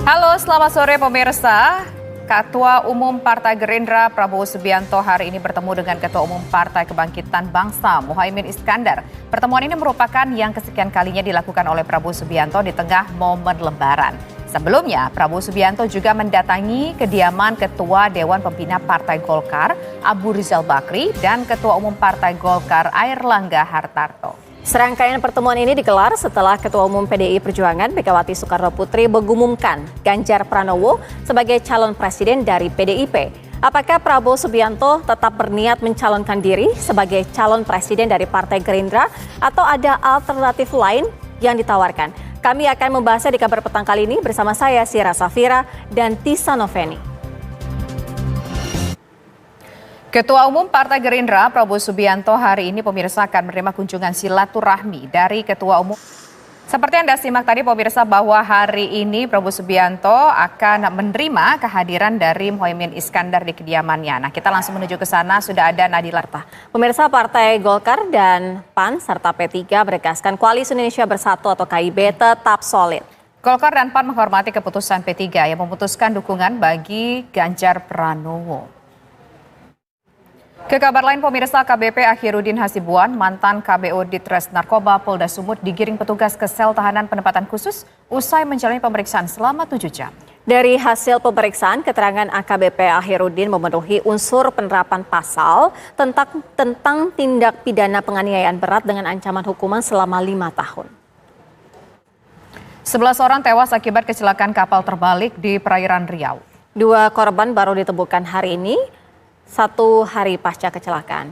Halo, selamat sore pemirsa. Ketua Umum Partai Gerindra Prabowo Subianto hari ini bertemu dengan Ketua Umum Partai Kebangkitan Bangsa Muhaimin Iskandar. Pertemuan ini merupakan yang kesekian kalinya dilakukan oleh Prabowo Subianto di tengah momen Lebaran. Sebelumnya, Prabowo Subianto juga mendatangi kediaman Ketua Dewan Pembina Partai Golkar Abu Rizal Bakri dan Ketua Umum Partai Golkar Airlangga Hartarto. Serangkaian pertemuan ini digelar setelah Ketua Umum PDI Perjuangan Megawati Soekarno Putri mengumumkan Ganjar Pranowo sebagai calon presiden dari PDIP. Apakah Prabowo Subianto tetap berniat mencalonkan diri sebagai calon presiden dari Partai Gerindra atau ada alternatif lain yang ditawarkan? Kami akan membahasnya di kabar petang kali ini bersama saya Sira Safira dan Tisa Noveni. Ketua Umum Partai Gerindra Prabowo Subianto hari ini pemirsa akan menerima kunjungan silaturahmi dari Ketua Umum. Seperti Anda simak tadi pemirsa bahwa hari ini Prabowo Subianto akan menerima kehadiran dari Muhaimin Iskandar di kediamannya. Nah, kita langsung menuju ke sana, sudah ada Nadila. Pemirsa, Partai Golkar dan PAN serta P3 menegaskan Koalisi Indonesia Bersatu atau KIB tetap solid. Golkar dan PAN menghormati keputusan P3 yang memutuskan dukungan bagi Ganjar Pranowo. Ke kabar lain pemirsa, KBP Akhirudin Hasibuan, mantan KBO Ditres Narkoba Polda Sumut digiring petugas ke sel tahanan penempatan khusus usai menjalani pemeriksaan selama 7 jam. Dari hasil pemeriksaan, keterangan AKBP Akhirudin memenuhi unsur penerapan pasal tentang tindak pidana penganiayaan berat dengan ancaman hukuman selama 5 tahun. 11 orang tewas akibat kecelakaan kapal terbalik di perairan Riau. 2 korban baru ditemukan hari ini, 1 hari pasca kecelakaan.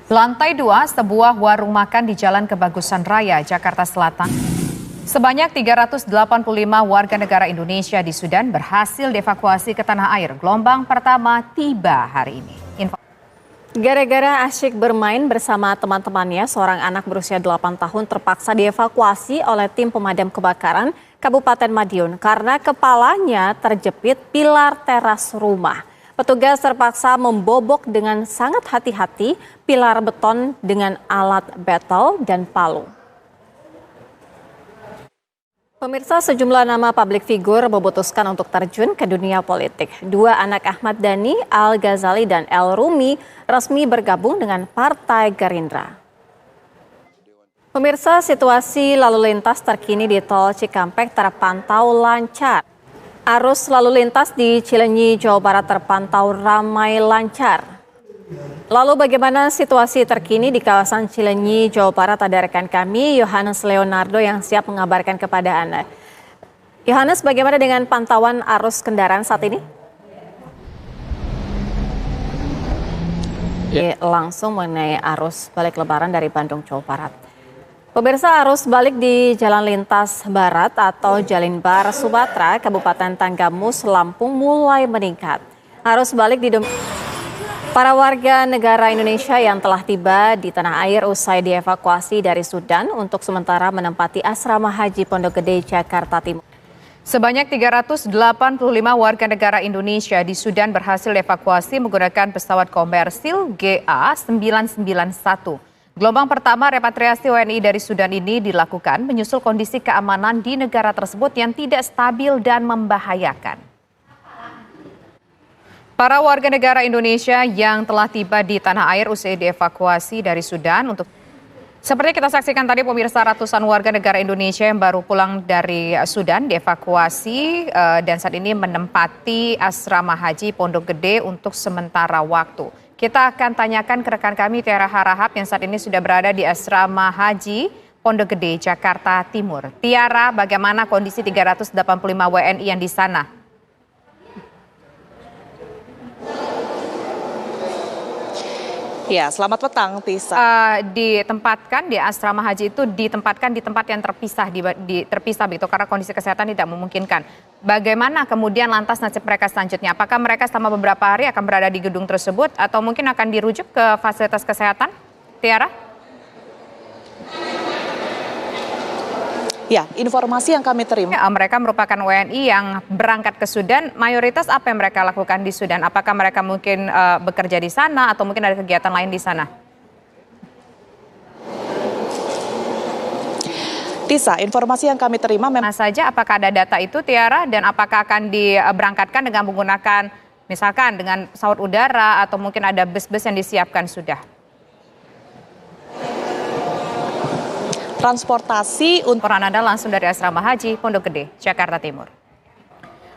Lantai 2 sebuah warung makan di Jalan Kebagusan Raya, Jakarta Selatan. Sebanyak 385 warga negara Indonesia di Sudan berhasil dievakuasi ke tanah air. Gelombang pertama tiba hari ini. Gara-gara asyik bermain bersama teman-temannya, seorang anak berusia 8 tahun terpaksa dievakuasi oleh tim pemadam kebakaran Kabupaten Madiun karena kepalanya terjepit pilar teras rumah. Petugas terpaksa membobok dengan sangat hati-hati pilar beton dengan alat betel dan palu. Pemirsa, sejumlah nama publik figur memutuskan untuk terjun ke dunia politik. 2 anak Ahmad Dhani, Al Ghazali dan El Rumi resmi bergabung dengan Partai Gerindra. Pemirsa, situasi lalu lintas terkini di Tol Cikampek terpantau lancar. Arus lalu lintas di Cileunyi, Jawa Barat terpantau ramai lancar. Lalu bagaimana situasi terkini di kawasan Cileunyi, Jawa Barat? Ada rekan kami, Yohanes Leonardo yang siap mengabarkan kepada Anda. Yohanes, bagaimana dengan pantauan arus kendaraan saat ini? Langsung mengenai arus balik Lebaran dari Bandung, Jawa Barat. Pemirsa, arus balik di Jalan Lintas Barat atau Jalinbar Sumatera, Kabupaten Tanggamus, Lampung mulai meningkat. Arus balik para warga negara Indonesia yang telah tiba di tanah air usai dievakuasi dari Sudan untuk sementara menempati asrama haji Pondok Gede, Jakarta Timur. Sebanyak 385 warga negara Indonesia di Sudan berhasil dievakuasi menggunakan pesawat komersil GA991. Gelombang pertama repatriasi WNI dari Sudan ini dilakukan menyusul kondisi keamanan di negara tersebut yang tidak stabil dan membahayakan. Para warga negara Indonesia yang telah tiba di tanah air usai dievakuasi dari Sudan untuk seperti kita saksikan tadi pemirsa, ratusan warga negara Indonesia yang baru pulang dari Sudan dievakuasi dan saat ini menempati asrama haji Pondok Gede untuk sementara waktu. Kita akan tanyakan ke rekan kami Tiara Harahap yang saat ini sudah berada di asrama haji Pondok Gede, Jakarta Timur. Tiara, bagaimana kondisi 385 WNI yang di sana? Ya, selamat petang, Tisa. Ditempatkan di asrama haji itu ditempatkan di tempat yang terpisah begitu karena kondisi kesehatan tidak memungkinkan. Bagaimana kemudian lantas nasib mereka selanjutnya? Apakah mereka selama beberapa hari akan berada di gedung tersebut atau mungkin akan dirujuk ke fasilitas kesehatan? Tiara? Ya, informasi yang kami terima. Mereka merupakan WNI yang berangkat ke Sudan. Mayoritas apa yang mereka lakukan di Sudan? Apakah mereka mungkin bekerja di sana atau mungkin ada kegiatan lain di sana? Tisa, informasi yang kami terima memang Mana saja, apakah ada data itu Tiara, dan apakah akan diberangkatkan dengan menggunakan misalkan dengan pesawat udara atau mungkin ada bus-bus yang disiapkan sudah? transportasi untuk Laporan Anda langsung dari Asrama Haji Pondok Gede, Jakarta Timur.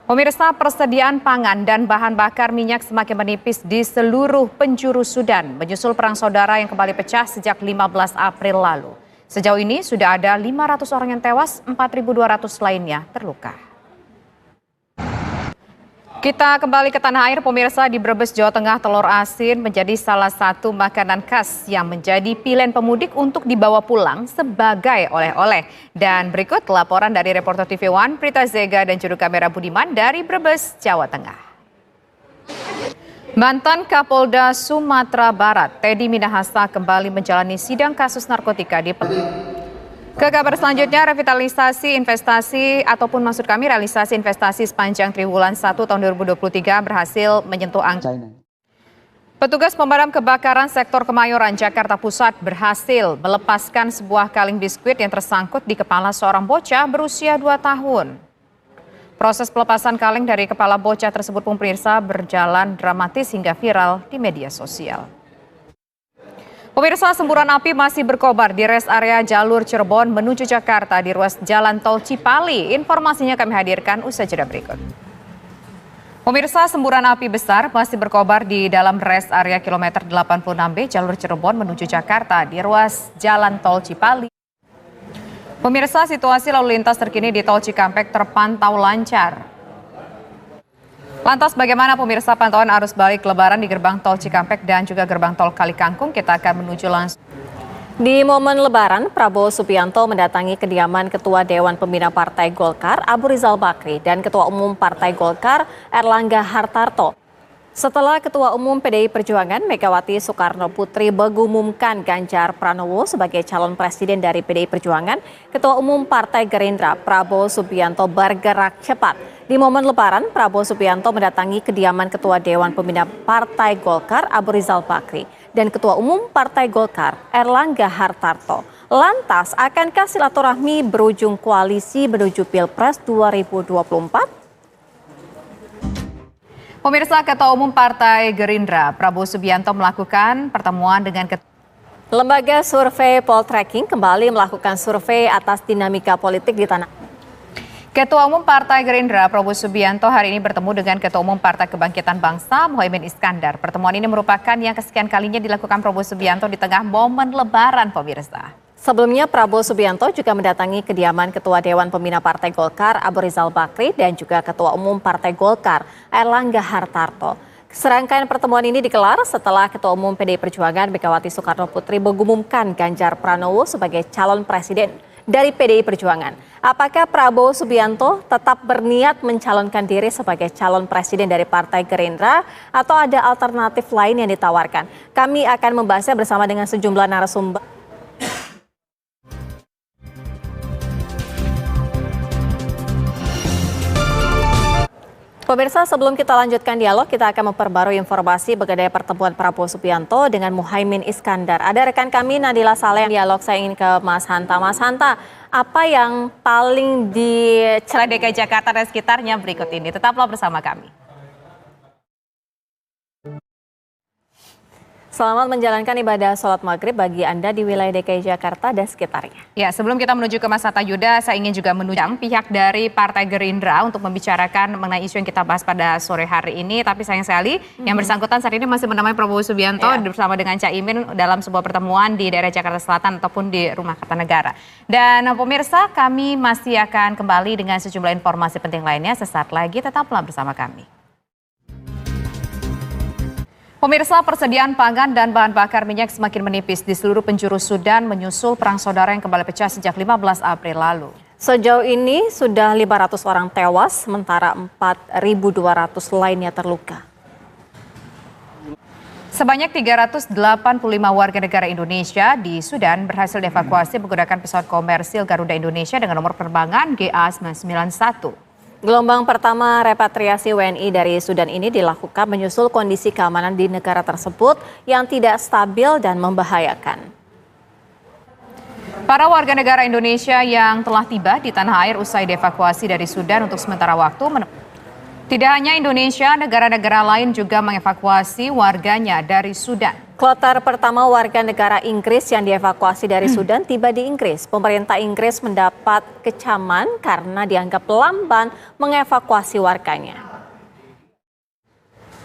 Pemirsa, persediaan pangan dan bahan bakar minyak semakin menipis di seluruh penjuru Sudan menyusul perang saudara yang kembali pecah sejak 15 April lalu. Sejauh ini sudah ada 500 orang yang tewas, 4.200 lainnya terluka. Kita kembali ke tanah air, pemirsa. Di Brebes, Jawa Tengah, telur asin menjadi salah satu makanan khas yang menjadi pilihan pemudik untuk dibawa pulang sebagai oleh-oleh. Dan berikut laporan dari reporter TV One, Prita Zega dan juru kamera Budiman dari Brebes, Jawa Tengah. Mantan Kapolda Sumatera Barat, Teddy Minahasa, kembali menjalani sidang kasus narkotika di Ke kabar selanjutnya, revitalisasi investasi ataupun maksud kami realisasi investasi sepanjang triwulan 1 tahun 2023 berhasil menyentuh angka. Petugas pemadam kebakaran sektor Kemayoran, Jakarta Pusat berhasil melepaskan sebuah kaleng biskuit yang tersangkut di kepala seorang bocah berusia 2 tahun. Proses pelepasan kaleng dari kepala bocah tersebut, pemirsa, berjalan dramatis hingga viral di media sosial. Pemirsa, semburan api masih berkobar di rest area jalur Cirebon menuju Jakarta di ruas Jalan Tol Cipali. Informasinya kami hadirkan usai jeda berikut. Pemirsa, semburan api besar masih berkobar di dalam rest area kilometer 86B jalur Cirebon menuju Jakarta di ruas Jalan Tol Cipali. Pemirsa, situasi lalu lintas terkini di Tol Cikampek terpantau lancar. Lantas bagaimana pemirsa pantauan arus balik Lebaran di gerbang Tol Cikampek dan juga gerbang Tol Kalikangkung? Kita akan menuju langsung. Di momen Lebaran, Prabowo Subianto mendatangi kediaman Ketua Dewan Pembina Partai Golkar, Abu Rizal Bakri, dan Ketua Umum Partai Golkar, Erlangga Hartarto. Setelah Ketua Umum PDI Perjuangan, Megawati Soekarno Putri mengumumkan Ganjar Pranowo sebagai calon presiden dari PDI Perjuangan, Ketua Umum Partai Gerindra, Prabowo Subianto, bergerak cepat. Di momen Lebaran, Prabowo Subianto mendatangi kediaman Ketua Dewan Pembina Partai Golkar, Abu Rizal Bakri, dan Ketua Umum Partai Golkar, Erlangga Hartarto. Lantas, akankah silaturahmi berujung koalisi menuju Pilpres 2024? Pemirsa, Ketua Umum Partai Gerindra, Prabowo Subianto, melakukan pertemuan dengan Lembaga survei Poltreking kembali melakukan survei atas dinamika politik di tanah. Ketua Umum Partai Gerindra, Prabowo Subianto, hari ini bertemu dengan Ketua Umum Partai Kebangkitan Bangsa, Muhaimin Iskandar. Pertemuan ini merupakan yang kesekian kalinya dilakukan Prabowo Subianto di tengah momen Lebaran, pemirsa. Sebelumnya, Prabowo Subianto juga mendatangi kediaman Ketua Dewan Pembina Partai Golkar, Abu Rizal Bakri, dan juga Ketua Umum Partai Golkar, Erlangga Hartarto. Serangkaian pertemuan ini digelar setelah Ketua Umum PDI Perjuangan, Megawati Soekarno Putri, mengumumkan Ganjar Pranowo sebagai calon presiden dari PDI Perjuangan. Apakah Prabowo Subianto tetap berniat mencalonkan diri sebagai calon presiden dari Partai Gerindra atau ada alternatif lain yang ditawarkan? Kami akan membahasnya bersama dengan sejumlah narasumber. Pemirsa, sebelum kita lanjutkan dialog, kita akan memperbarui informasi mengenai pertemuan Prabowo Subianto dengan Muhaimin Iskandar. Ada rekan kami, Nadila Saleh, dialog. Saya ingin ke Mas Hanta. Mas Hanta, apa yang paling Di DKI Jakarta dan sekitarnya berikut ini. Tetaplah bersama kami. Selamat menjalankan ibadah sholat maghrib bagi Anda di wilayah DKI Jakarta dan sekitarnya. Ya, sebelum kita menuju ke Mas Hatta Yuda, saya ingin juga menunjang pihak dari Partai Gerindra untuk membicarakan mengenai isu yang kita bahas pada sore hari ini. Tapi sayang sekali, yang bersangkutan saat ini masih menemui Prabowo Subianto bersama dengan Caimin dalam sebuah pertemuan di daerah Jakarta Selatan ataupun di Rumah Kertanegara. Dan pemirsa, kami masih akan kembali dengan sejumlah informasi penting lainnya. Sesaat lagi, tetaplah bersama kami. Pemirsa, persediaan pangan dan bahan bakar minyak semakin menipis di seluruh penjuru Sudan menyusul perang saudara yang kembali pecah sejak 15 April lalu. Sejauh ini sudah 500 orang tewas, sementara 4.200 lainnya terluka. Sebanyak 385 warga negara Indonesia di Sudan berhasil dievakuasi menggunakan pesawat komersil Garuda Indonesia dengan nomor penerbangan GA991. Gelombang pertama repatriasi WNI dari Sudan ini dilakukan menyusul kondisi keamanan di negara tersebut yang tidak stabil dan membahayakan. Para warga negara Indonesia yang telah tiba di tanah air usai dievakuasi dari Sudan untuk sementara waktu. Tidak hanya Indonesia, negara-negara lain juga mengevakuasi warganya dari Sudan. Kloter pertama warga negara Inggris yang dievakuasi dari Sudan tiba di Inggris. Pemerintah Inggris mendapat kecaman karena dianggap lamban mengevakuasi warganya.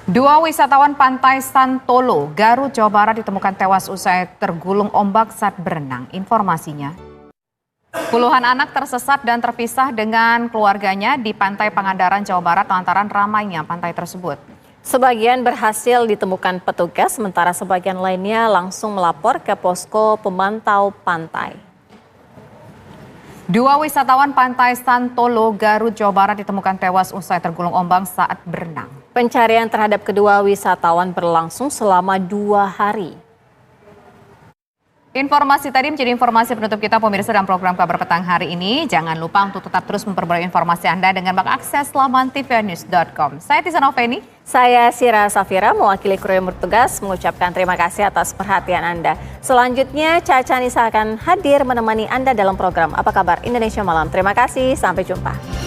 Dua wisatawan pantai Santolo, Garut, Jawa Barat ditemukan tewas usai tergulung ombak saat berenang. Informasinya, puluhan anak tersesat dan terpisah dengan keluarganya di pantai Pangandaran, Jawa Barat lantaran ramainya pantai tersebut. Sebagian berhasil ditemukan petugas, sementara sebagian lainnya langsung melapor ke posko pemantau pantai. Dua wisatawan pantai Santolo, Garut, Jawa Barat ditemukan tewas usai tergulung ombak saat berenang. Pencarian terhadap kedua wisatawan berlangsung selama 2 hari. Informasi tadi menjadi informasi penutup kita pemirsa dalam program Kabar Petang hari ini. Jangan lupa untuk tetap terus memperbarui informasi Anda dengan mengakses laman tvnews.com. Saya Tisa Noveni. Saya Sira Safira, mewakili kru yang bertugas mengucapkan terima kasih atas perhatian Anda. Selanjutnya Caca Nisa akan hadir menemani Anda dalam program Apa Kabar Indonesia Malam. Terima kasih, sampai jumpa.